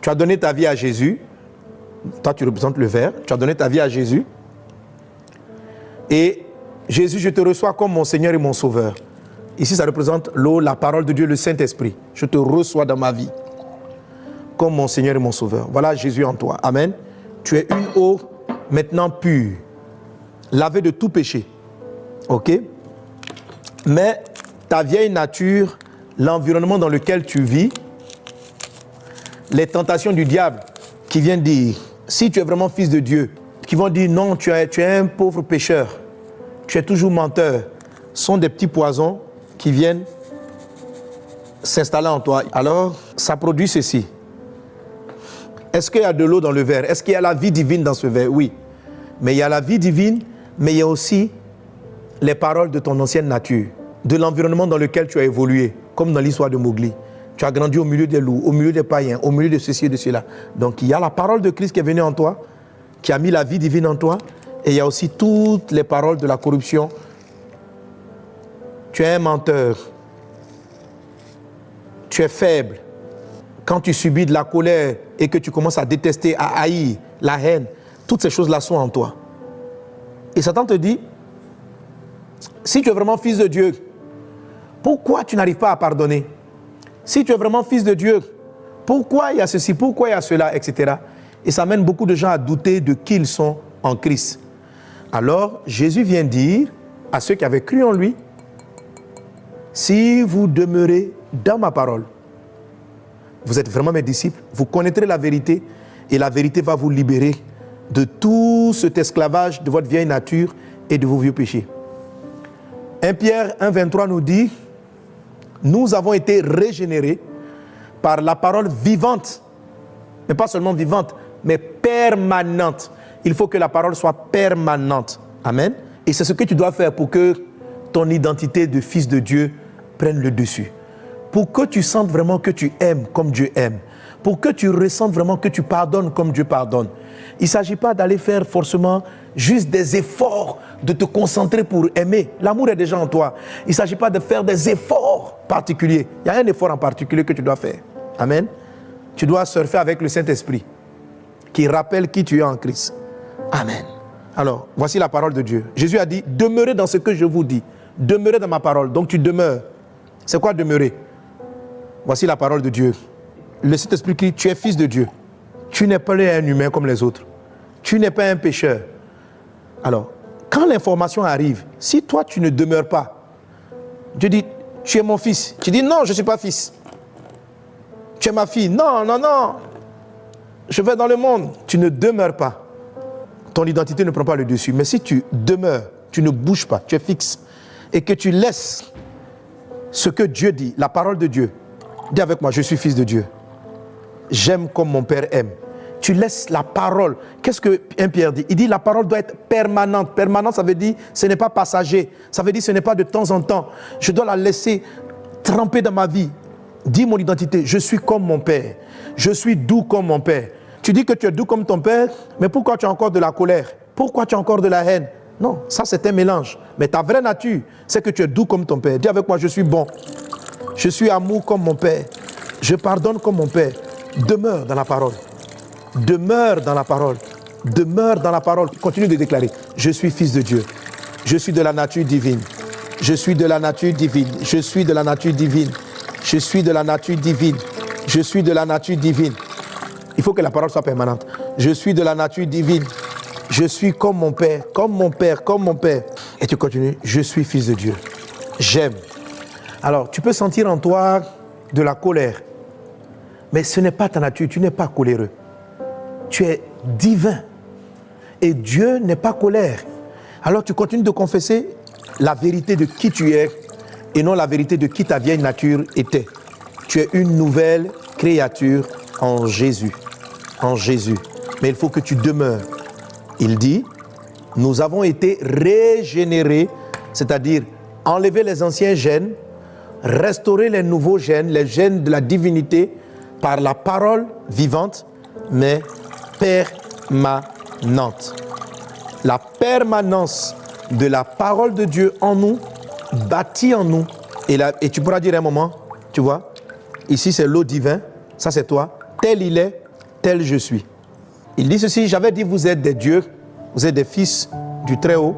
Tu as donné ta vie à Jésus. Toi, tu représentes le verre. Tu as donné ta vie à Jésus. Et Jésus, je te reçois comme mon Seigneur et mon Sauveur. Ici, ça représente l'eau, la parole de Dieu, le Saint-Esprit. Je te reçois dans ma vie comme mon Seigneur et mon Sauveur. Voilà Jésus en toi. Amen. Tu es une eau maintenant pure, lavée de tout péché. Ok? Mais ta vieille nature, l'environnement dans lequel tu vis, les tentations du diable qui viennent dire, si tu es vraiment fils de Dieu, qui vont dire non, tu es un pauvre pécheur, tu es toujours menteur, sont des petits poisons qui viennent s'installer en toi. Alors, ça produit ceci. Est-ce qu'il y a de l'eau dans le verre? Est-ce qu'il y a la vie divine dans ce verre? Oui. Mais il y a la vie divine, mais il y a aussi les paroles de ton ancienne nature, de l'environnement dans lequel tu as évolué, comme dans l'histoire de Mowgli. Tu as grandi au milieu des loups, au milieu des païens, au milieu de ceci et de cela. Donc il y a la parole de Christ qui est venue en toi, qui a mis la vie divine en toi, et il y a aussi toutes les paroles de la corruption. Tu es un menteur. Tu es faible. Quand tu subis de la colère et que tu commences à détester, à haïr, la haine, toutes ces choses-là sont en toi. Et Satan te dit, si tu es vraiment fils de Dieu, pourquoi tu n'arrives pas à pardonner? Si tu es vraiment fils de Dieu, pourquoi il y a ceci, pourquoi il y a cela, etc. Et ça amène beaucoup de gens à douter de qui ils sont en Christ. Alors, Jésus vient dire à ceux qui avaient cru en lui, si vous demeurez dans ma parole, vous êtes vraiment mes disciples, vous connaîtrez la vérité et la vérité va vous libérer de tout cet esclavage de votre vieille nature et de vos vieux péchés. 1 Pierre 1,23 nous dit, nous avons été régénérés par la parole vivante, mais pas seulement vivante, mais permanente. Il faut que la parole soit permanente. Amen. Et c'est ce que tu dois faire pour que ton identité de fils de Dieu prenne le dessus. Pour que tu sentes vraiment que tu aimes comme Dieu aime. Pour que tu ressentes vraiment que tu pardonnes comme Dieu pardonne. Il ne s'agit pas d'aller faire forcément juste des efforts, de te concentrer pour aimer. L'amour est déjà en toi. Il ne s'agit pas de faire des efforts particuliers. Il y a un effort en particulier que tu dois faire. Amen. Tu dois surfer avec le Saint-Esprit qui rappelle qui tu es en Christ. Amen. Alors, voici la parole de Dieu. Jésus a dit, demeurez dans ce que je vous dis. Demeurez dans ma parole. Donc tu demeures. C'est quoi demeurer? Voici la parole de Dieu. Le Saint-Esprit crie, tu es fils de Dieu. Tu n'es pas un humain comme les autres. Tu n'es pas un pécheur. Alors, quand l'information arrive, si toi tu ne demeures pas, Dieu dit, tu es mon fils. Tu dis, non, je ne suis pas fils. Tu es ma fille. Non, non, non. Je vais dans le monde. Tu ne demeures pas. Ton identité ne prend pas le dessus. Mais si tu demeures, tu ne bouges pas, tu es fixe, et que tu laisses ce que Dieu dit, la parole de Dieu, dis avec moi, je suis fils de Dieu. J'aime comme mon Père aime. Tu laisses la parole. Qu'est-ce que 1 Pierre dit? Il dit la parole doit être permanente. Permanente, ça veut dire ce n'est pas passager. Ça veut dire ce n'est pas de temps en temps. Je dois la laisser tremper dans ma vie. Dis mon identité, je suis comme mon Père. Je suis doux comme mon Père. Tu dis que tu es doux comme ton Père, mais pourquoi tu as encore de la colère? Pourquoi tu as encore de la haine? Non, ça c'est un mélange. Mais ta vraie nature, c'est que tu es doux comme ton Père. Dis avec moi, je suis bon. Je suis amour comme mon Père. Je pardonne comme mon Père. Demeure dans la parole. Demeure dans la parole. Demeure dans la parole. Continue de déclarer. Je suis fils de Dieu. Je suis de la nature divine. Je suis de la nature divine. Je suis de la nature divine. Je suis de la nature divine. Je suis de la nature divine. Il faut que la parole soit permanente. Je suis de la nature divine. Je suis comme mon Père, comme mon Père, comme mon Père. Et tu continues. Je suis fils de Dieu. J'aime. Alors, tu peux sentir en toi de la colère. Mais ce n'est pas ta nature, tu n'es pas coléreux. Tu es divin. Et Dieu n'est pas colère. Alors tu continues de confesser la vérité de qui tu es et non la vérité de qui ta vieille nature était. Tu es une nouvelle créature en Jésus. En Jésus. Mais il faut que tu demeures. Il dit, nous avons été régénérés, c'est-à-dire enlever les anciens gènes, restaurer les nouveaux gènes, les gènes de la divinité, par la parole vivante, mais permanente. La permanence de la parole de Dieu en nous, bâtie en nous. Et tu pourras dire un moment, tu vois, ici c'est l'eau divine, ça c'est toi, tel il est, tel je suis. Il dit ceci, j'avais dit vous êtes des dieux, vous êtes des fils du Très-Haut,